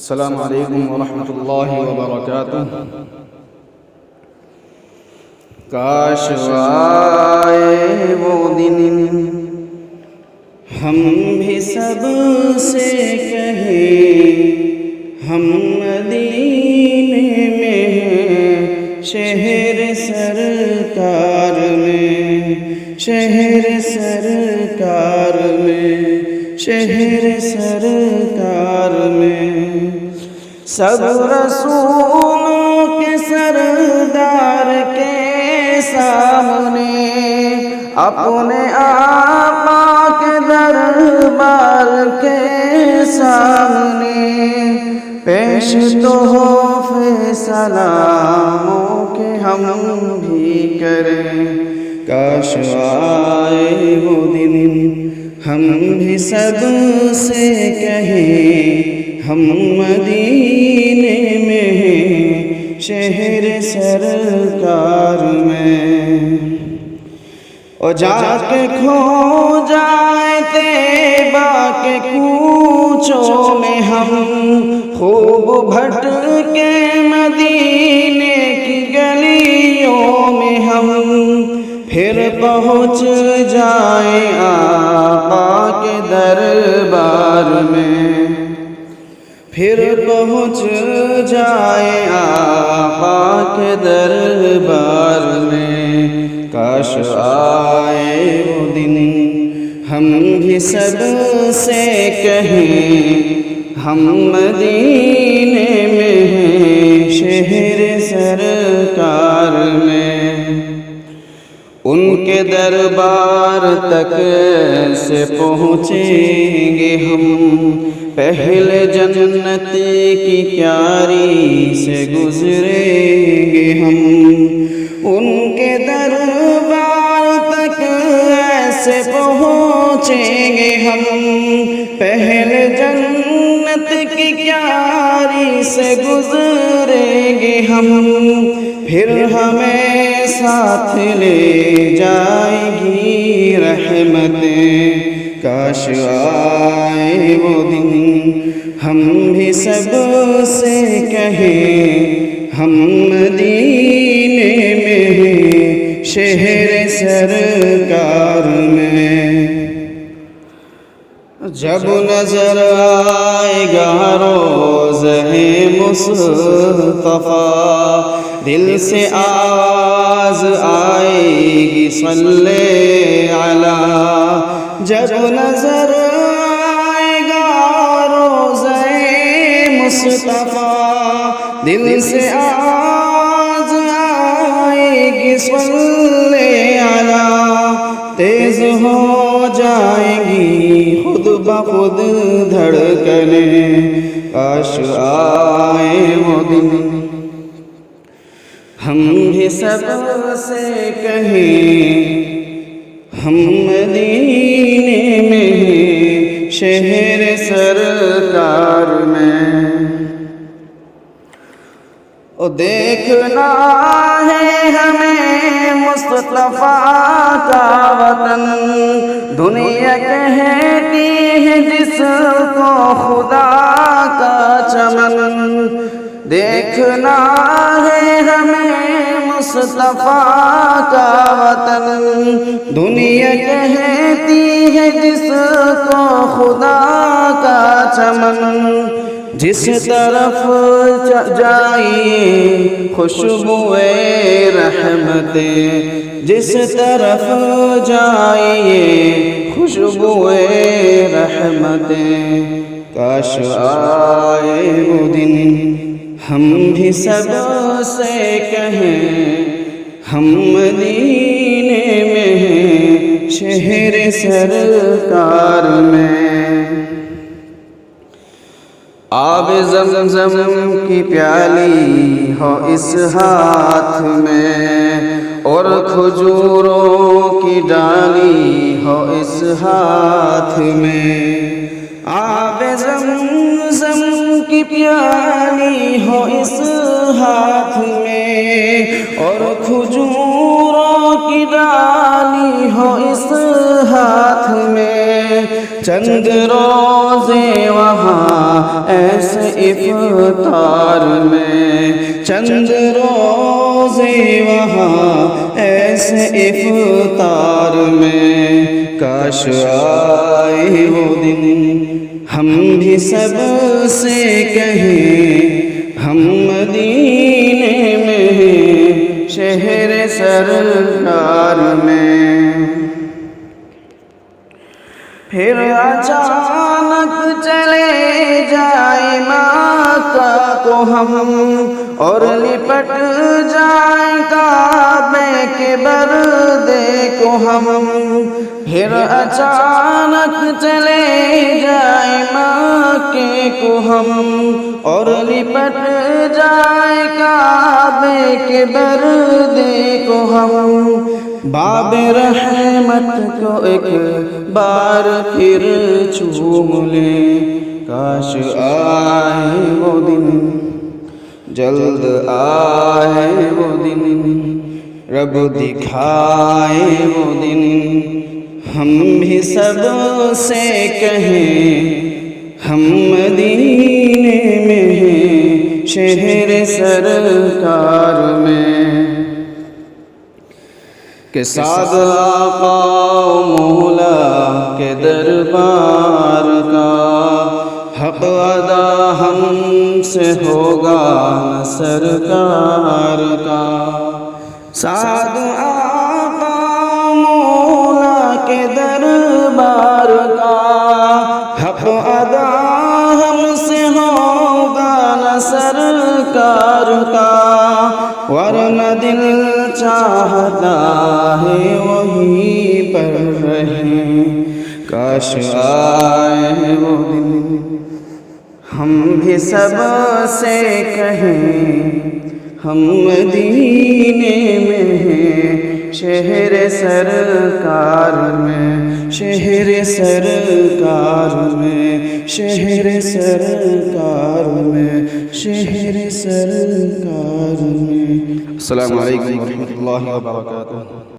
السلام علیکم ورحمۃ اللہ وبرکاتہ۔ کاش آئے وہ دن ہم بھی سب سے کہیں ہم مدینے میں ہیں، شہر سرکار میں، شہر سرکار میں، شہر سرکار میں۔ سب رسولوں کے سردار کے سامنے اپنے آقا کے دربار کے سامنے پیش تو ہو فیصلہ کہ ہم بھی کریں۔ کاش آئے وہ دن ہم بھی سب سے کہیں ہم مدینے میں ہیں، شہر سرکار میں۔ اور جا کے کھو جائیں طیبہ کے کوچوں میں ہم، خوب بھٹ کے مدینے کی گلیوں میں ہم، پھر پہنچ جائیں آقا کے دربار میں، پھر پہنچ جائیں آقا کے دربار میں۔ کاش آئے وہ دن ہم بھی سب سے کہیں ہم مدینے میں ہیں، شہر سرکار میں۔ ان کے دربار تک سے پہنچیں گے ہم، پہلے جنت کی کیاری سے گزریں گے ہم۔ ان کے دربار تک ایسے پہنچیں گے ہم، پہلے جنت کی کیاری سے گزریں گے ہم، پھر ہمیں ساتھ لے جائے گی رحمتیں۔ کاش آئے وہ دن ہم بھی سب سے کہیں ہم مدینے میں ہیں، شہر سرکار میں۔ جب نظر آئے گا روضہ مصطفیٰ، دل سے آواز آئے گی صلی علی۔ جب نظر آئے گا روضہ مصطفیٰ، دل سے آواز آئے گی صلی علی۔ تیز ہو جائیں گی خود بخود دھڑکنیں۔ کاش آئے وہ دن ہم بھی سب سے کہیں ہم مدینے میں ہیں، شہر سرکار میں۔ او دیکھنا ہے ہمیں مصطفیٰ کا وطن، دنیا کہتی ہے جس کو خدا کا چمن۔ دیکھنا ہے ہمیں مصطفیٰ کا وطن، دنیا کہتی ہے جس کو خدا کا چمن۔ جس طرف جائیے خوشبوئے رحمتیں، جس طرف جائیے خوشبوئے رحمتیں۔ کاش آئے وہ دن ہم بھی سب سے کہیں ہم مدینے میں ہیں، شہر سرکار میں۔ آب زمزم کی پیالی ہو اس ہاتھ میں، اور کھجوروں کی ڈالی ہو اس ہاتھ میں۔ آب زمزم کی پیالی ہو اس ہاتھ میں، اور کھجوروں کی ڈالی ہو اس ہاتھ میں۔ چند روزے وہاں ایسے افطار میں، چند روزے وہاں ایسے افطار میں، کاش آئے وہ دن ہم بھی سب سے کہیں ہم مدینے میں ہیں شہر سرکار میں۔ پھر اچانک چلے جائے مکہ کو ہم، اور لپٹ جائیں کعبے کے پردے کو ہم، پھر اچانک چلے جائیں مکے کو ہم، اور لپٹ جائیں کعبے کے پردے کو ہم، باب رحمت کو ایک بار پھر چوم لیں، کاش آئے وہ دن، جلد آئے وہ دن، رب دکھائے وہ دن، ہم بھی سب سے کہیں ہم مدینے میں ہیں شہر سرکار میں، کہ سعد آقا و مولا کے دربار کا حق ادا ہم سے ہوگا نہ سرکار کا، سعد آقا مولا کے دربار کا حق ادا ہم سے ہوگا نہ سرکار کا، ورنہ دل چاہتا ہے وہیں پر رہیں، کاش آئے وہ دن ہم بھی سب سے کہیں ہم مدینے میں ہیں شہر سرکار میں، شہر سرکار میں، شہر سرکار میں، شہر سرکار میں۔ السلام علیکم ورحمۃ اللہ وبرکاتہ۔